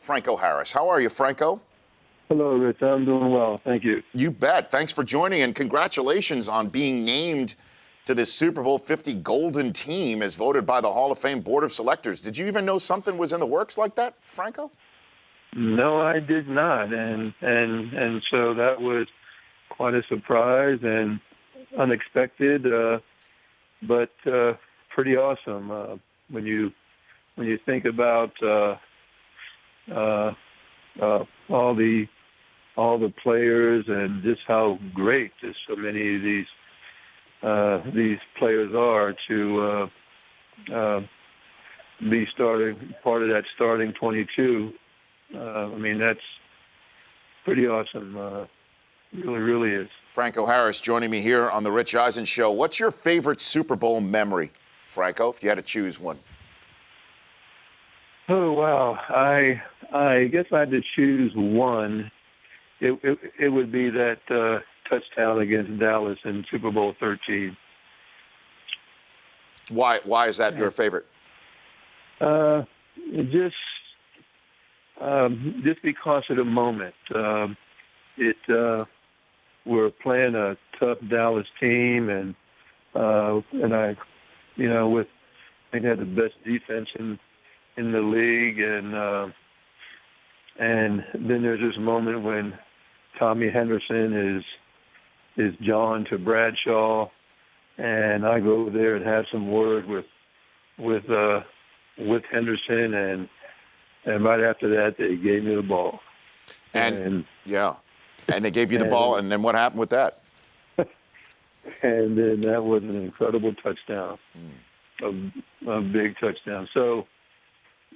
Franco Harris. How are you, Franco? Hello, Rich. I'm doing well. Thank you. You bet. Thanks for joining, and congratulations on being named to this Super Bowl 50 Golden Team as voted by the Hall of Fame Board of Selectors. Did you even know something was in the works like that, Franco? No, I did not, and so that was quite a surprise and unexpected, but pretty awesome when you think about all the players and just how great just so many of these players are to be starting part of that starting 22. I mean, that's pretty awesome. Really, really is. Franco Harris joining me here on the Rich Eisen Show. What's your favorite Super Bowl memory, Franco, if you had to choose one? Oh, wow. I guess I had to choose one. It would be that touchdown against Dallas in Super Bowl 13. Why is that your favorite? Just because of the moment. We're playing a tough Dallas team, and I, they had the best defense in the league, and then there's this moment when Tommy Henderson is John to Bradshaw, and I go over there and have some word with Henderson, and right after that they gave me the ball. And they gave you the ball, and then what happened with that? And then that was an incredible touchdown, a big touchdown. So,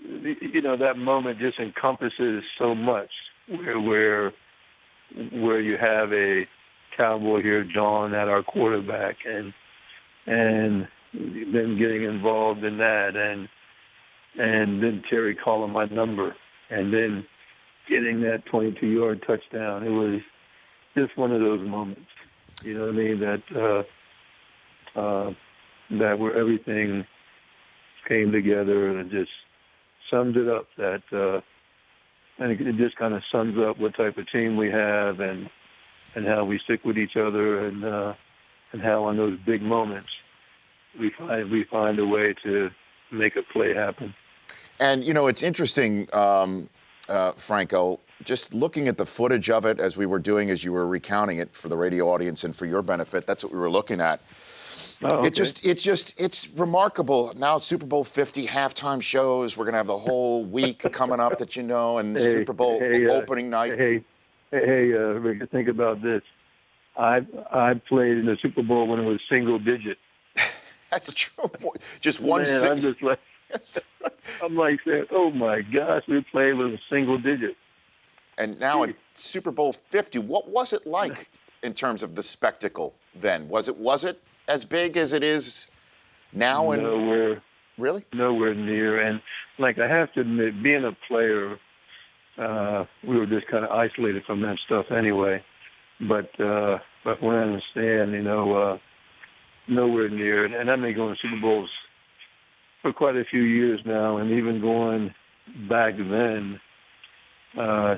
that moment just encompasses so much where you have a Cowboy here, John, at our quarterback, and then getting involved in that, and then Terry calling my number, and then getting that 22-yard touchdown. It was just one of those moments, you know what I mean, that where everything came together, and it just sums it up. And it just kind of sums up what type of team we have, and how we stick with each other, and how on those big moments we find a way to make a play happen. And it's interesting, Franco, just looking at the footage of it as we were doing, as you were recounting it for the radio audience and for your benefit. That's what we were looking at. Oh, okay. It's remarkable. Now Super Bowl 50 halftime shows. We're gonna have the whole week coming up that and Super Bowl opening night. Hey, Rick, think about this. I played in the Super Bowl when it was single digit. That's true. Just one. Man, I'm just like, I'm like saying, oh my gosh, we played with a single digit. And now in Super Bowl 50, what was it like in terms of the spectacle then? Was it as big as it is now? Really? Nowhere near. And like, I have to admit, being a player, we were just kind of isolated from that stuff anyway. But when I understand, nowhere near. And I've been going to Super Bowls for quite a few years now, and even going back then,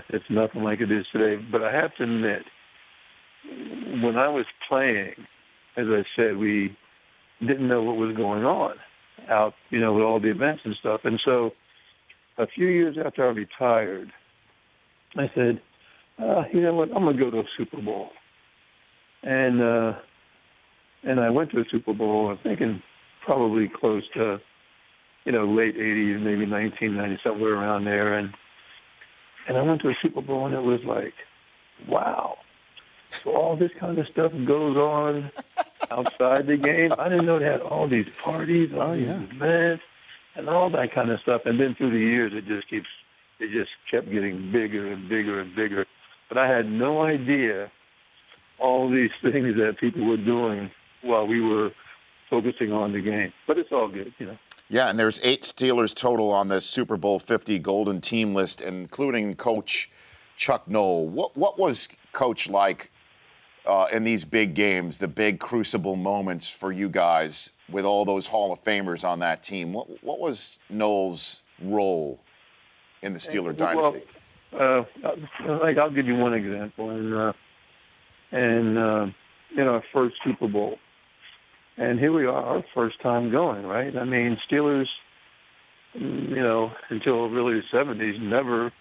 it's nothing like it is today. But I have to admit, when I was playing, as I said, we didn't know what was going on out, with all the events and stuff. And so a few years after I retired, I said, you know what, I'm going to go to a Super Bowl. And I went to a Super Bowl, I'm thinking probably close to, late 80s, maybe 1990, somewhere around there. And I went to a Super Bowl, and it was like, wow. So all this kind of stuff goes on outside the game. I didn't know they had all these parties, all these events, and all that kind of stuff. And then through the years, it just kept getting bigger and bigger and bigger. But I had no idea all these things that people were doing while we were focusing on the game. But it's all good, Yeah, and there's 8 Steelers total on the Super Bowl 50 Golden Team list, including Coach Chuck Noll. What was Coach like in these big games, the big crucible moments for you guys with all those Hall of Famers on that team? What was Noll's role? in the Steeler Well, dynasty? like I'll give you one example, and in our first Super Bowl, and here we are, our first time going, right? I mean, Steelers, until really the '70s, never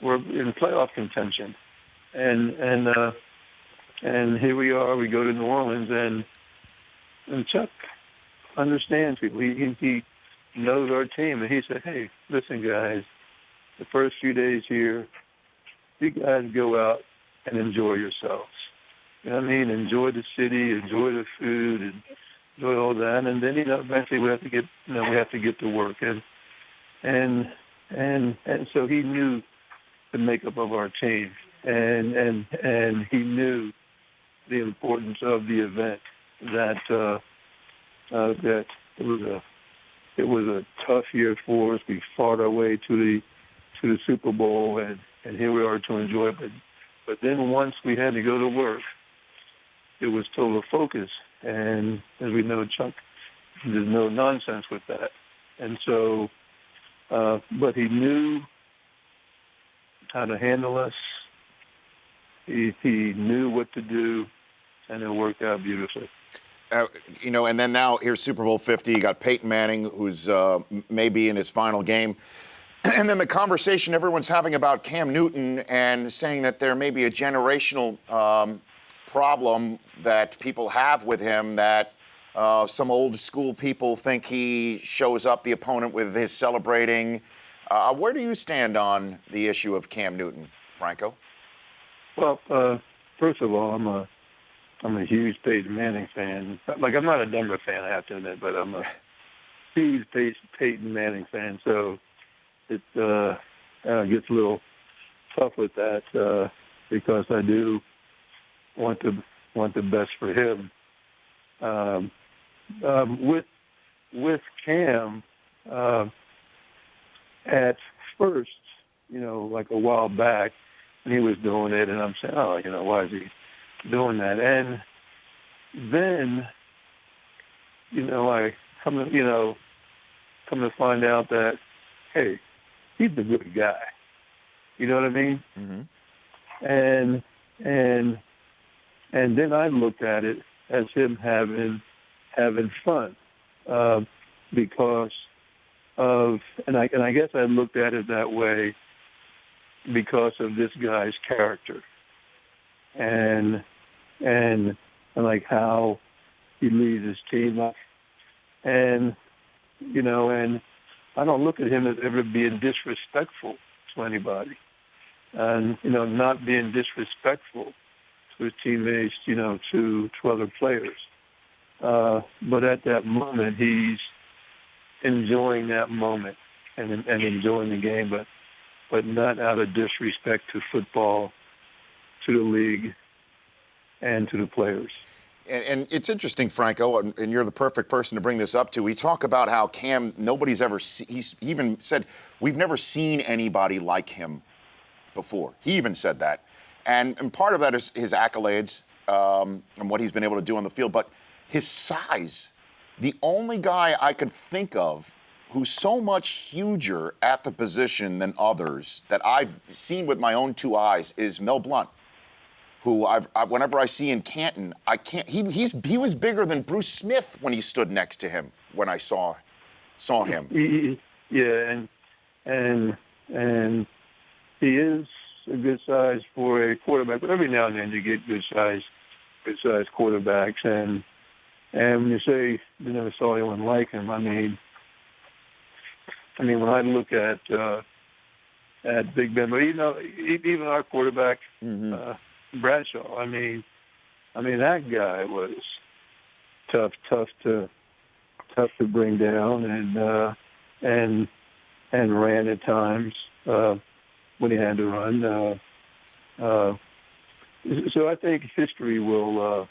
were in playoff contention, and here we are. We go to New Orleans, and Chuck understands people. He knows our team, and he said, "Hey, listen, guys, the first few days here, you guys go out and enjoy yourselves. You know what I mean? Enjoy the city, enjoy the food, and enjoy all that. And then, eventually we have to get to work." And so he knew the makeup of our team, and he knew the importance of the event. That it was a tough year for us. We fought our way to the Super Bowl, and here we are to enjoy it. But then once we had to go to work, it was total focus. And as we know, Chuck, there's no nonsense with that. And so, but he knew how to handle us. He knew what to do, and it worked out beautifully. And then now here's Super Bowl 50. You got Peyton Manning, who's maybe in his final game. And then the conversation everyone's having about Cam Newton and saying that there may be a generational problem that people have with him, that some old school people think he shows up the opponent with his celebrating. Where do you stand on the issue of Cam Newton, Franco? Well, first of all, I'm a huge Peyton Manning fan. Like, I'm not a Denver fan, I have to admit, but I'm a huge Peyton Manning fan. So it gets a little tough with that because I do want the best for him. With Cam, at first, like a while back, and he was doing it, and I'm saying, why is he doing that? And then, I come to find out that, hey, he's a good guy. You know what I mean? Mm-hmm. And then I looked at it as him having fun because of, and I guess I looked at it that way because of this guy's character and like how he leads his team up, and and I don't look at him as ever being disrespectful to anybody, and not being disrespectful to his teammates, to other players. But at that moment, he's enjoying that moment and enjoying the game, but not out of disrespect to football, to the league, and to the players. And it's interesting, Franco, and you're the perfect person to bring this up to. We talk about how Cam, nobody's ever he even said, we've never seen anybody like him before. He even said that. And part of that is his accolades and what he's been able to do on the field. But his size, the only guy I could think of who's so much huger at the position than others that I've seen with my own two eyes is Mel Blount, who whenever I see in Canton, I can't. He was bigger than Bruce Smith when he stood next to him when I saw him. Yeah, and he is a good size for a quarterback, but every now and then you get good size quarterbacks, and when you say you never saw anyone like him, I mean when I look at Big Ben, but even our quarterback, Bradshaw, I mean that guy was tough to bring down, and ran at times when he had to run. So I think history will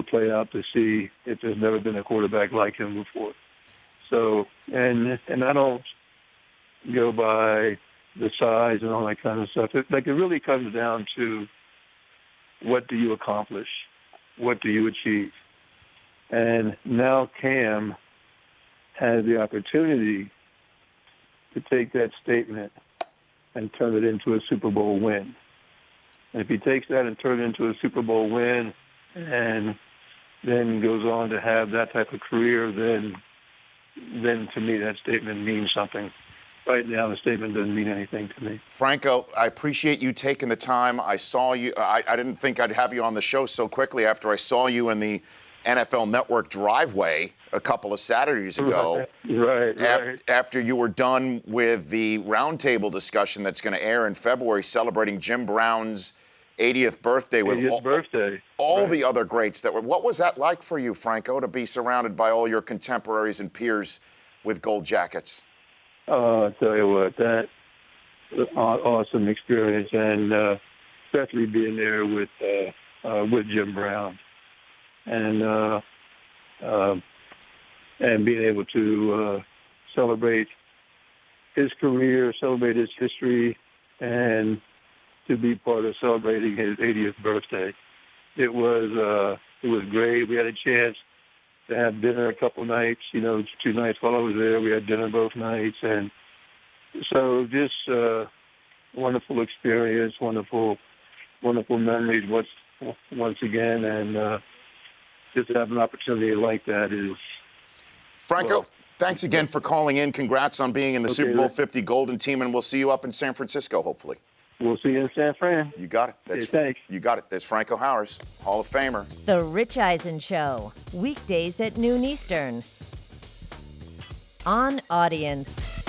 play out to see if there's never been a quarterback like him before. So and I don't go by the size and all that kind of stuff. It really comes down to what do you accomplish, what do you achieve, and now Cam has the opportunity to take that statement and turn it into a Super Bowl win. And if he takes that and turns it into a Super Bowl win and then goes on to have that type of career, then to me that statement means something. Right now, the statement doesn't mean anything to me. Franco, I appreciate you taking the time. I saw you. I didn't think I'd have you on the show so quickly after I saw you in the NFL Network driveway a couple of Saturdays ago. Right. After you were done with the roundtable discussion that's going to air in February, celebrating Jim Brown's 80th birthday with all the other greats that were. What was that like for you, Franco, to be surrounded by all your contemporaries and peers with gold jackets? Oh, I'll tell you what, that was an awesome experience, and especially being there with Jim Brown, and being able to celebrate his career, celebrate his history, and to be part of celebrating his 80th birthday. It was great. We had a chance to have dinner a couple nights, 2 nights while I was there. We had dinner both nights. And so just wonderful experience, wonderful memories once again. And just to have an opportunity like that is... Franco, thanks again for calling in. Congrats on being in the Super Bowl 50 Golden Team, and we'll see you up in San Francisco, hopefully. We'll see you in San Fran. You got it. Thanks. You got it. There's Franco Harris, Hall of Famer. The Rich Eisen Show, weekdays at noon Eastern. On Audience.